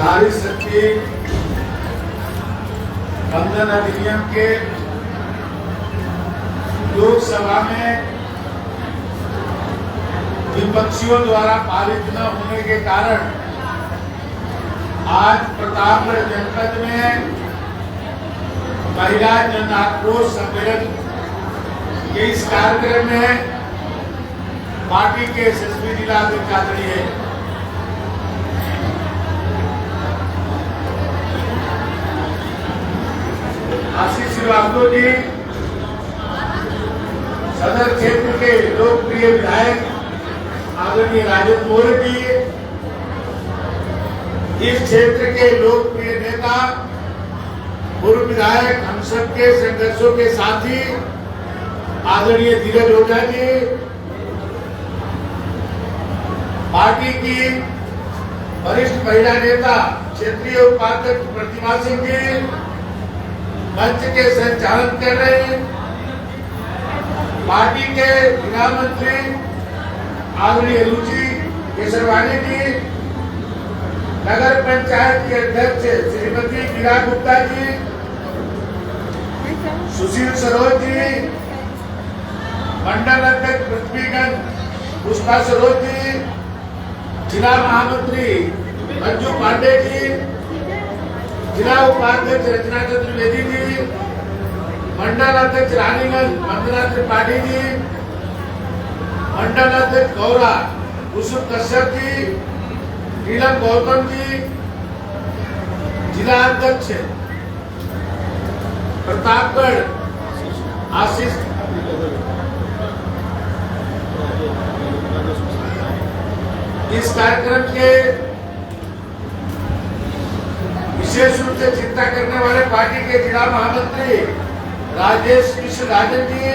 नारी शक्ति बंधन अधिनियम के लोकसभा में विपक्षियों द्वारा पारित न होने के कारण आज प्रतापगढ़ जनपद में महिला जन आक्रोश सम्मेलन के इस कार्यक्रम में पार्टी के यशस्वी जिला अध्यक्ष आदरणीय आशीष श्रीवास्तव जी, सदर क्षेत्र के लोकप्रिय विधायक आदरणीय राजेंद्र मौर्य जी, इस क्षेत्र के लोकप्रिय नेता पूर्व विधायक हम सबके संघर्षों के साथी आदरणीय धीरज ओझा जी, पार्टी की वरिष्ठ महिला नेता क्षेत्रीय उपाध्यक्ष प्रतिमा सिंह जी, मंच के संचालन कर रहे हैं पार्टी के जिला मंत्री आदरणीय रुचि केसरवानी जी, नगर पंचायत के अध्यक्ष श्रीमती मीरा गुप्ता जी, सुशील सरोज जी, मंडल अध्यक्ष पृथ्वीगंज पुष्पा सरोज जी, जिला महामंत्री मंजू पांडे जी, जिला उपाध्यक्ष रचना चतुर्वेदी जी, मंडल अध्यक्ष रानीगंज वंदना त्रिपाठी जी, मंडल अध्यक्ष गौरा कुसुम कश्यप जी, नीलम गौतम जी, जिला अध्यक्ष प्रतापगढ़ आशीष, इस कार्यक्रम के विशेष रूप से चिंता करने वाले पार्टी के जिला महामंत्री राजेश कृष्ण राजन जी,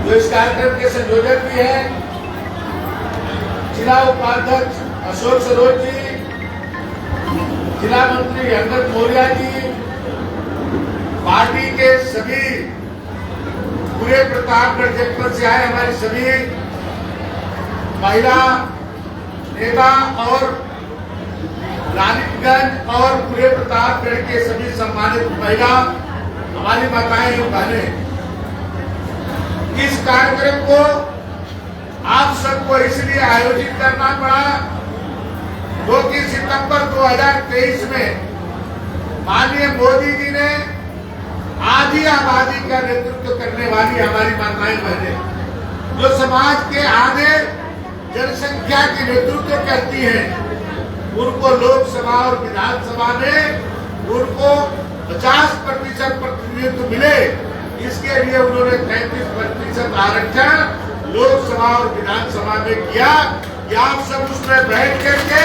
जो इस कार्यक्रम के संयोजक भी हैं, जिला उपाध्यक्ष अशोक सरोज जी, जिला मंत्री अंगद मौर्य जी, पार्टी के सभी पूरे प्रतापगढ़ जनपद से आए हमारी सभी महिला नेता और रानीगंज और पूरे प्रतापगढ़ के सभी सम्मानित महिला हमारी माताएं एवं बहनें, इस कार्यक्रम को आप सबको इसलिए आयोजित करना पड़ा क्योंकि सितंबर 2023 में माननीय मोदी जी ने आधी आबादी का नेतृत्व करने वाली हमारी माताएं बहनें, जो समाज के आधे जनसंख्या की नेतृत्व करती हैं, उनको लोकसभा और विधानसभा में उनको 50% प्रतिनिधित्व मिले, इसके लिए उन्होंने 33% आरक्षण लोकसभा और विधानसभा में किया कि आप सब उसमें बैठ करके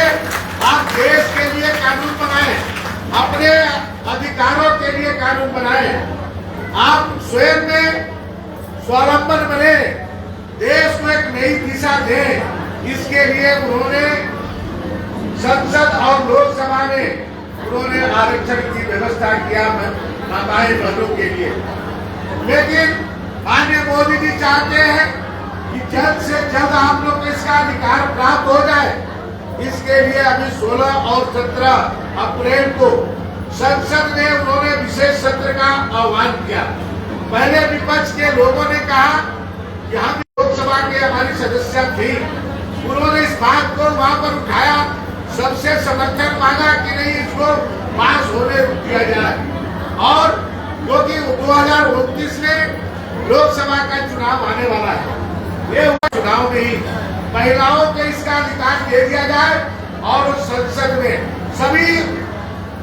आप देश के लिए कानून बनाए, अपने अधिकारों के लिए कानून बनाए, आप स्वयं में स्वावलंबन बने, देश को एक नई दिशा दें। इसके लिए उन्होंने संसद और लोकसभा में उन्होंने आरक्षण की व्यवस्था किया माताएं बहनों के लिए। लेकिन माननीय मोदी जी चाहते हैं कि जल्द से जल्द आप लोग को इसका अधिकार प्राप्त हो जाए। इसके लिए अभी 16 और 17 अप्रैल को संसद में उन्होंने विशेष सत्र का आह्वान किया। पहले विपक्ष के लोगों ने कहा कि हम लोकसभा के हमारी सदस्य थी, उन्होंने इस बात को वहां पर उठाया, सबसे समर्थन मांगा कि नहीं इसको पास होने दिया जाए, और क्योंकि 2029 में लोकसभा का चुनाव आने वाला है, ये चुनाव नहीं, महिलाओं को इसका अधिकार दे दिया जाए और उस संसद में सभी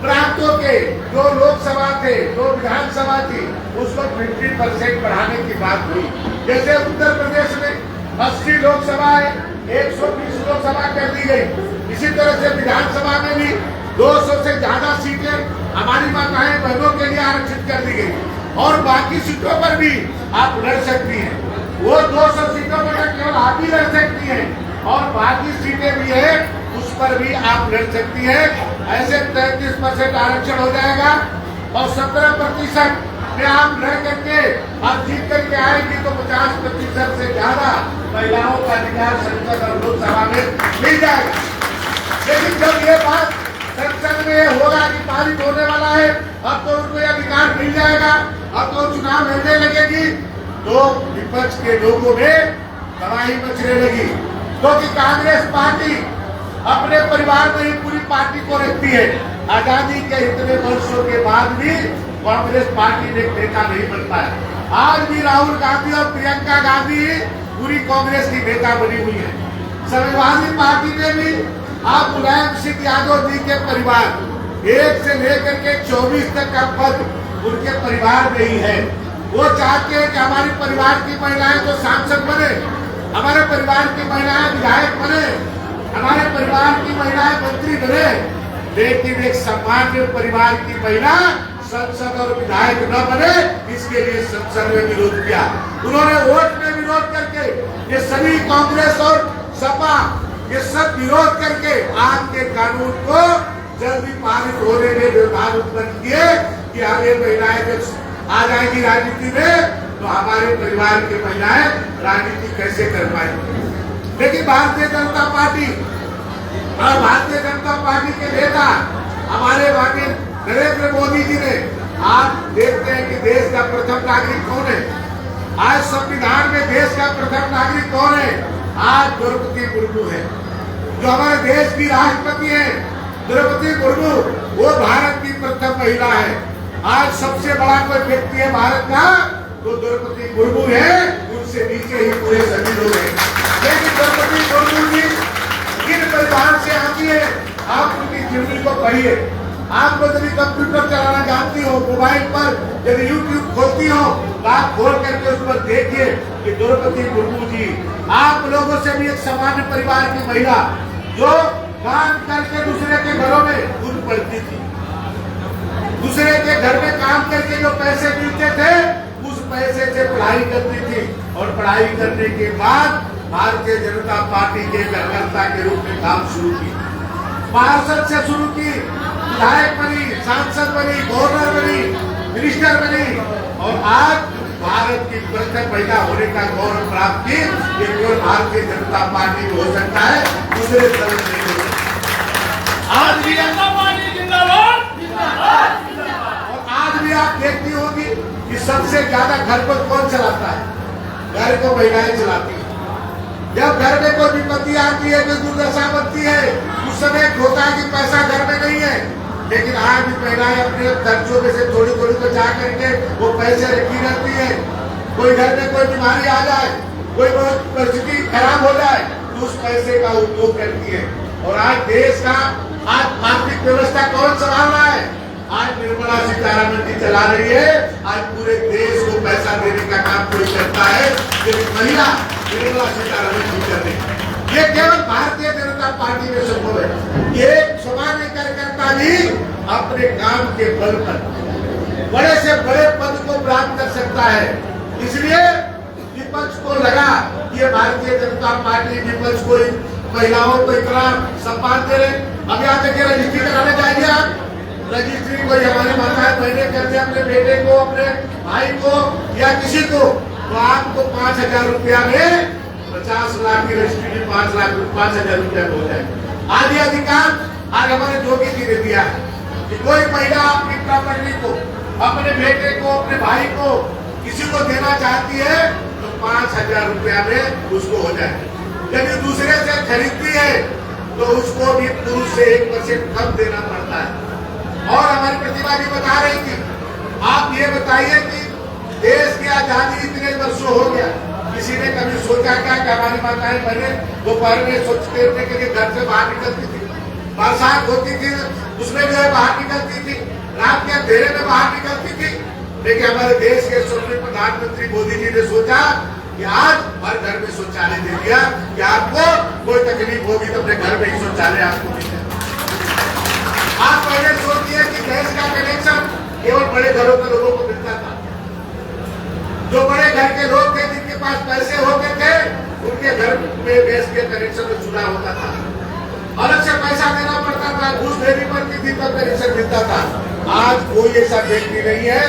प्रांतों के जो लोकसभा थे, जो विधानसभा थी, उसको 50% बढ़ाने की बात हुई। जैसे उत्तर प्रदेश में 80 लोकसभा है, 120 लोकसभा कर दी गई, इसी तरह से विधानसभा में भी 200 से ज्यादा सीटें हमारी माताएं बहनों के लिए आरक्षित कर दी गई, और बाकी सीटों पर भी आप लड़ सकती हैं। वो 200 सीटों पर केवल आप ही लड़ सकती हैं, और बाकी सीटें भी है उस पर भी आप लड़ सकती हैं। ऐसे 33% आरक्षण हो जाएगा, और 17% में आप लड़ करके आप जीत करके आएगी तो 50% से ज्यादा महिलाओं का अधिकार संसद और लोकसभा में मिल जाएगा। लेकिन जब ये बात में ये होगा कि पारित होने वाला है, अब तो उनको यह अधिकार मिल जाएगा, अब तो चुनाव लड़ने लगेगी, तो विपक्ष के लोगों में तबाही मचने लगी। क्योंकि कांग्रेस पार्टी अपने परिवार में ही पूरी पार्टी को रखती है। आजादी के इतने वर्षों के बाद भी कांग्रेस पार्टी ने नेता नहीं बन पाया। आज भी राहुल गांधी और प्रियंका गांधी पूरी कांग्रेस की नेता बनी हुई है। समाजवादी पार्टी में भी आप मुलायम सिंह यादव जी के परिवार 1 से लेकर के 24 तक का पद उनके परिवार में ही है। वो चाहते हैं कि हमारे परिवार की महिलाएं तो सांसद बने, हमारे परिवार की महिलाएं विधायक बने, हमारे परिवार की महिलाएं मंत्री बने, लेकिन एक सामान्य परिवार की महिला संसद और विधायक न बने, इसके लिए संसद में विरोध किया। उन्होंने वोट में विरोध करके ये सभी कांग्रेस और सपा ये सब विरोध करके आज के कानून को जल्दी पारित होने में व्यवधान उत्पन्न किए कि आगे महिलाएं जब आ जाएगी राजनीति में तो हमारे परिवार की महिलाएं राजनीति कैसे कर पाएंगी। लेकिन भारतीय जनता पार्टी और भारतीय जनता पार्टी के नेता हमारे माननीय नरेंद्र मोदी जी ने आज देखते हैं कि देश का प्रथम नागरिक कौन है। आज संविधान में देश का प्रथम नागरिक कौन है? आज द्रौपदी मुर्मू है, जो हमारे देश की राष्ट्रपति है। द्रौपदी मुर्मू वो भारत की प्रथम महिला है। आज सबसे बड़ा कोई व्यक्ति है भारत का तो द्रौपदी मुर्मू है, उनसे नीचे ही पूरे सभी लोग हैं। लेकिन द्रौपदी मुर्मू जी किन परिवार से आती है, आप उनकी जीवनी को पढ़िए। आप लोग यदि कंप्यूटर चलाना जानती हो, मोबाइल पर यदि यूट्यूब खोलती हो, तो आप खोल करके उस पर देखिए कि द्रौपदी मुर्मू जी आप लोगों से भी एक सामान्य परिवार की महिला जो काम करके दूसरे के घरों में दूध पड़ती थी, दूसरे के घर में काम करके जो पैसे मिलते थे उस पैसे से पढ़ाई करती थी और पढ़ाई करने के बाद भारतीय जनता पार्टी के कार्यकर्ता के रूप में काम शुरू की। पार्षद से शुरू की, विधायक बनी, सांसद बनी, गवर्नर बनी, मिनिस्टर बनी और आज भारत की प्रथम महिला होने का गौरव प्राप्त की। ये केवल भारतीय जनता पार्टी में हो सकता है, दूसरे दल नहीं हो सकता। आज भी जनता पार्टी जिंदाबाद। और आज भी आप देखती होगी कि सबसे ज्यादा घर को कौन चलाता है? घर को महिलाएं चलाती है। जब घर में कोई विपत्ति आती है, कोई दुर्दशा बनती है, उस समय होता है कि पैसा घर में नहीं है, लेकिन आज भी महिलाएं अपने खर्चों में से थोड़ी थोड़ी तो जा करके वो पैसे रखी रहती है। कोई घर में कोई बीमारी आ जाए, कोई परिस्थिति खराब हो जाए तो उस पैसे का उपयोग करती है। और आज देश का आज आर्थिक व्यवस्था कौन संभाल रहा है? आज निर्मला सीतारमण जी चला रही है। आज पूरे देश को पैसा देने का काम कोई करता है, लेकिन महिला निर्मला सीतारमण जी कर रही। ये केवल भारतीय जनता पार्टी में संभव है। ये सामान्य कार्यकर्ता भी अपने काम के बल पर बड़े से बड़े पद को प्राप्त कर सकता है। इसलिए विपक्ष को लगा कि ये भारतीय जनता पार्टी विपक्ष को महिलाओं को इतना सम्मान दे रहे। अब यहाँ देखिए रजिस्ट्री कराने जाइए आप, रजिस्ट्री कोई हमारे माताएं बहने करते अपने बेटे को, अपने भाई को या किसी को, तो आपको 5,000 रुपया में 50 लाख की रजिस्ट्री 5,000 रुपया हो जाए। आदि अधिकार आज हमारे जोगी जी ने दिया है कि कोई महिला अपनी प्रॉपर्टी को, अपने बेटे को, अपने भाई को, किसी को देना चाहती है तो 5,000 रुपया में उसको हो जाए। यदि दूसरे से खरीदती है तो उसको भी पुरुष से 1% कम देना पड़ता है। और हमारी प्रतिभा जी बता रही थी, आप ये बताइए कि देश की आजादी इतने वर्षों हो गया, किसी ने कभी सोचा क्या कि हमारी माताएं बहने दोपहर में सोचते थे कि घर से बाहर निकलती थी, बरसात होती थी उसमें जो है बाहर निकलती थी, रात के अंधेरे में बाहर निकलती थी। लेकिन हमारे देश के स्वतंत्र प्रधानमंत्री मोदी जी ने सोचा कि आज हर घर में शौचालय दे दिया कि आपको कोई तकलीफ होगी तो अपने घर में ही शौचालय आपको मिल जाए। आप पहले सोचिए कि गैस का कनेक्शन केवल बड़े घरों के लोगों को मिलता था। जो बड़े घर के लोग थे, जिनके पास पैसे होते थे, उनके घर में गैस के कनेक्शन में चूल्हा होता था, अलग से पैसा देना पड़ता था, घूस देनी पड़ती थी तब कनेक्शन मिलता था। आज कोई ऐसा व्यक्ति नहीं है,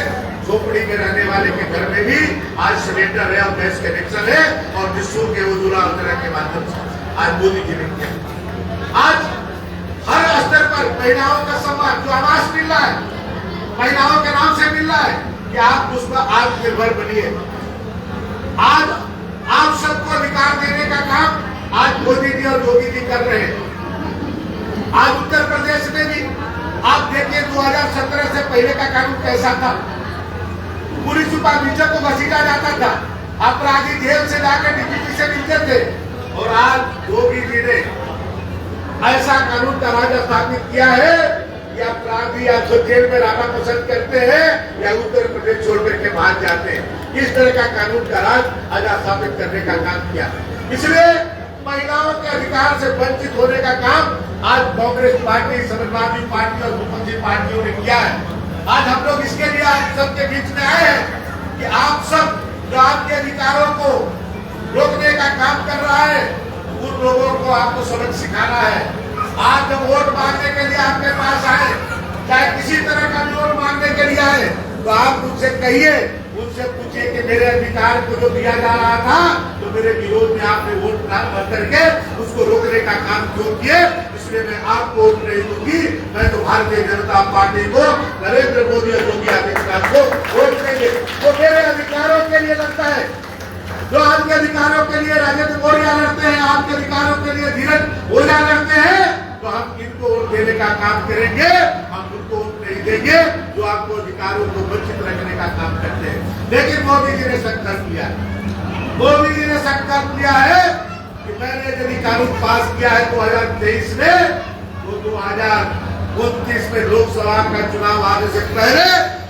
झोपड़ी में रहने वाले के घर में भी आज सिलेंडर है और गैस कनेक्शन है और निःशुल्क के उज्ज्वला योजना के माध्यम से आज मोदी जी ने किया। आज हर स्तर पर पर महिलाओं का सम्मान जो आवास मिल रहा है, महिलाओं के नाम से मिल रहा है, कि आप उस पर आत्मनिर्भर बनिए। आज आप सबको अधिकार देने का काम आज मोदी जी और योगी जी कर रहे हैं। आज उत्तर प्रदेश में भी आप देखिए 2017 से पहले का कानून कैसा था। पुलिस उपाधीक्षक को घसीटा जाता था, अपराधी जेल से जाकर डीजीपी से मिलते थे, और आज योगी जी ने ऐसा कानून का राज स्थापित किया है कि अपराधी या तो जेल में रहना पसंद करते हैं या उत्तर प्रदेश छोड़ करके भाग जाते हैं। इस तरह का कानून का राज आज स्थापित करने का काम किया। इसलिए महिलाओं के अधिकार से वंचित होने का काम आज कांग्रेस पार्टी, समाजवादी पार्टी और विपक्षी पार्टियों ने किया है। आज हम लोग इसके लिए आप सबके बीच में आए हैं कि आप सब जो आपके अधिकारों को रोकने का काम कर रहा है, उन लोगों को आपको सबक सिखाना है। आज जब वोट मांगने के लिए आपके पास आए, चाहे किसी तरह का वोट मांगने के लिए आए, तो आप उनसे कहिए, उनसे पूछिए कि मेरे अधिकार को जो दिया जा रहा था, तो मेरे विरोध में आपने वोट भर करके उसको रोकने का काम क्यों किए। इसलिए मैं आपको वोट नहीं दूंगी, मैं तो भारतीय जनता पार्टी को, नरेंद्र मोदी और योगी आदित्यनाथ को वोट देंगे। वो मेरे अधिकारों के लिए लगता है, जो आपके अधिकारों के लिए राजेंद्र मौर्य लड़ते हैं, आपके अधिकारों के लिए धीरज ओझा लड़ते हैं, तो हम इनको वोट देने का काम करेंगे। हम उनको वोट नहीं देंगे जो आपको अधिकारों को वंचित रखने का काम करते हैं। लेकिन मोदी जी ने संकल्प लिया है, मोदी जी ने संकल्प लिया है कि मैंने यदि कानून पास किया है 2023 में, तो 2029 में लोकसभा का चुनाव आने से पहले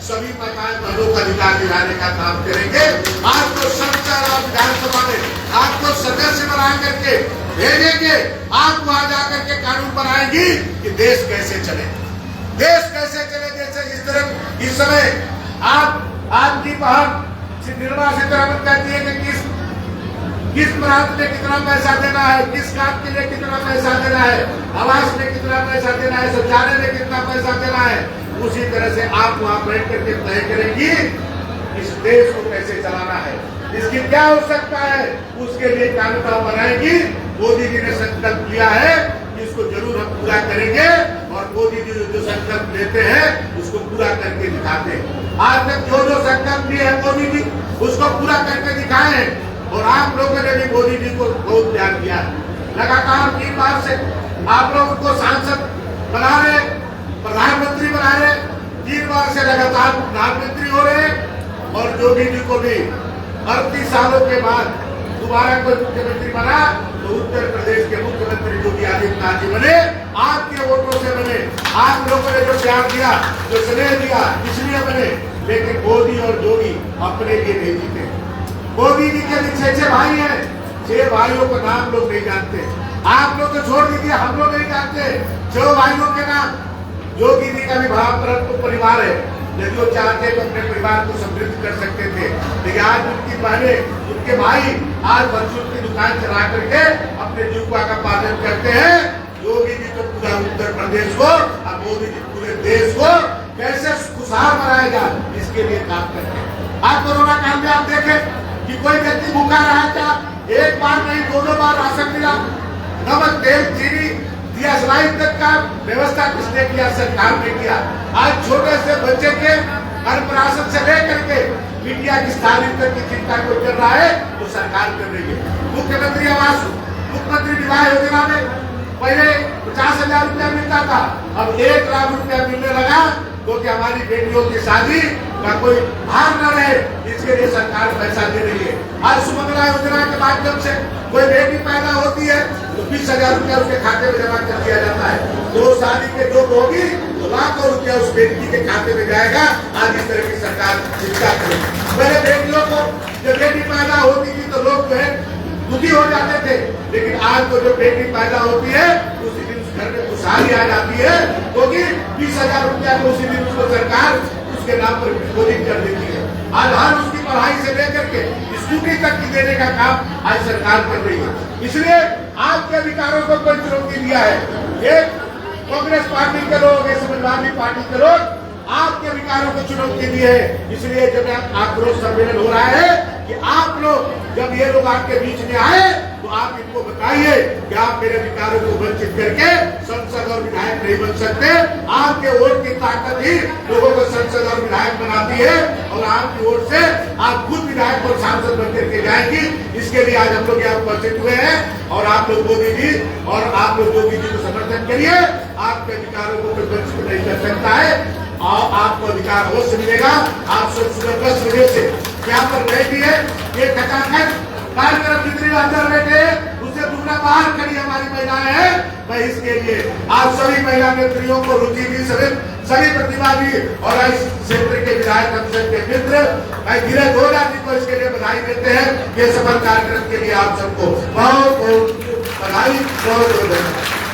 सभी मकान घरों का अधिकार दिलाने का काम करेंगे। आपको संसद और विधानसभा में आपको सदस्य बना करके भेजेंगे, आप वहां जाकर के कानून बनाएंगी कि देश कैसे चले, देश कैसे चले। जैसे इस तरह इस समय आपकी बहन निर्मला सीतारमण कहती है कि किस प्रांत में कितना पैसा देना है, किस काम के लिए कितना पैसा देना है, आवास में कितना पैसा देना है, शौचालय में कितना पैसा देना है। उसी तरह से आप वहां बैठ करके तय करेंगी इस देश को कैसे चलाना है, इसकी क्या आवश्यकता है, उसके लिए कानून बनाएंगी। मोदी जी ने संकल्प लिया है कि इसको जरूर हम पूरा करेंगे, और मोदी जी जो संकल्प लेते हैं उसको पूरा करके दिखाते हैं। आज तक जो संकल्प लिए है मोदी जी उसको पूरा करके दिखाए हैं, और आप लोगों ने भी मोदी जी को बहुत प्यार किया है। लगातार 3 बार से आप लोग उनको सांसद बना रहे, प्रधानमंत्री बना रहे, 3 बार से लगातार प्रधानमंत्री हो रहे हैं, और योगी जी को भी 38 सालों के बाद दोबारा कोई मुख्यमंत्री बना तो उत्तर प्रदेश के मुख्यमंत्री योगी आदित्यनाथ जी बने, आपके वोटों से बने। आप लोगों ने जो प्यार दिया, जो स्नेह दिया, इसलिए बने। लेकिन मोदी और योगी अपने लिए नहीं जीते। मोदी जी के भी 6 भाई हैं, 6 भाइयों का नाम लोग नहीं जानते। आप लोग तो छोड़ दीजिए, हम लोग नहीं जानते 6 भाइयों के नाम। योगी जी का भी बड़ा परिवार है, यदि वो चाहते तो अपने परिवार को समृद्ध कर सकते थे, लेकिन आज उनकी बहनें, उनके भाई आज परचून की दुकान चला करके अपने जीविका का पालन करते हैं। योगी जी तो पूरा उत्तर प्रदेश को और मोदी जी पूरे देश को कैसे खुशहाल बनाएगा, इसके लिए काम करते हैं। आज कोरोना काल में आप देखें कि कोई व्यक्ति भूखा रहा क्या, 1 बार नहीं 2 बार राशन मिला। नमक, तेल, चीनी, दिया तक का व्यवस्था किसने किया? सरकार ने किया। आज छोटे से बच्चे के अन्नप्राशन से लेकर के मीडिया की स्थापित तक की चिंता कोई कर रहा है तो सरकार कर रही है। मुख्यमंत्री आवास, मुख्यमंत्री विवाह योजना में पहले 50,000 रुपया मिलता था, अब 1 लाख रुपया मिलने लगा, क्योंकि हमारी बेटियों की शादी का कोई भार न रहे, इसके लिए सरकार पैसा दे रही है। आज सुमंगला योजना के माध्यम से कोई बेटी पैदा होती है तो 20,000 रुपया उसके खाते में जमा कर दिया जाता है। 2 शादी के जो होगी तो लाखों रुपया उस बेटी के खाते में जाएगा। आज इस तरह की सरकार चिंता करेगी। पहले बेटियों को जब बेटी पैदा होती थी तो लोग जो है दुखी हो जाते थे, लेकिन आज तो जो बेटी पैदा होती है उसी दिन उस घर में खुशहाली आ जाती है, क्योंकि 20,000 रुपया को उसी दिन उसको सरकार उसके नाम पर डिपोजिट कर देती है। आज हर उसकी पढ़ाई से लेकर के स्कूटी तक की देने का काम आज सरकार कर रही है। इसलिए आपके अधिकारों को कोई चुनौती दिया है, एक कांग्रेस पार्टी के लोग, एक समाजवादी पार्टी के लोग आपके अधिकारों को चुनौती दी है। इसलिए जब आक्रोश सम्मेलन हो रहा है कि आप लोग जब ये लोग आपके बीच में आए तो तो आप इनको बताइए कि आप मेरे अधिकारों को वंचित करके संसद और विधायक नहीं बन सकते। आपके वोट की ताकत ही लोगों को संसद और विधायक बनाती है और आपकी वोट से आप खुद विधायक और सांसद बन करके जाएंगी। इसके लिए आज हम लोग यहाँ उपस्थित हुए हैं और आप लोग मोदी जी और आप लोग योगी जी को समर्थन करिए। आपके अधिकारों को कोई वंचित नहीं कर सकता है और आपको अधिकार अवश्य मिलेगा। आप सब सुबह 10 बजे से यहाँ पर बैठिए, ये खचाखच कार्यक्रम जितने अंदर बैठे उससे दुगना बाहर खड़ी हमारी महिलाएं हैं। मैं इसके लिए आप सभी महिला नेत्रियों को, रुचि भी सभी प्रतिभागी और इस क्षेत्र के विधायक परिषद के मित्र धीरज ओझा जी को इसके लिए बधाई देते हैं। ये सफल कार्यक्रम के लिए आप सबको बहुत बहुत बधाई, बहुत बहुत धन्यवाद।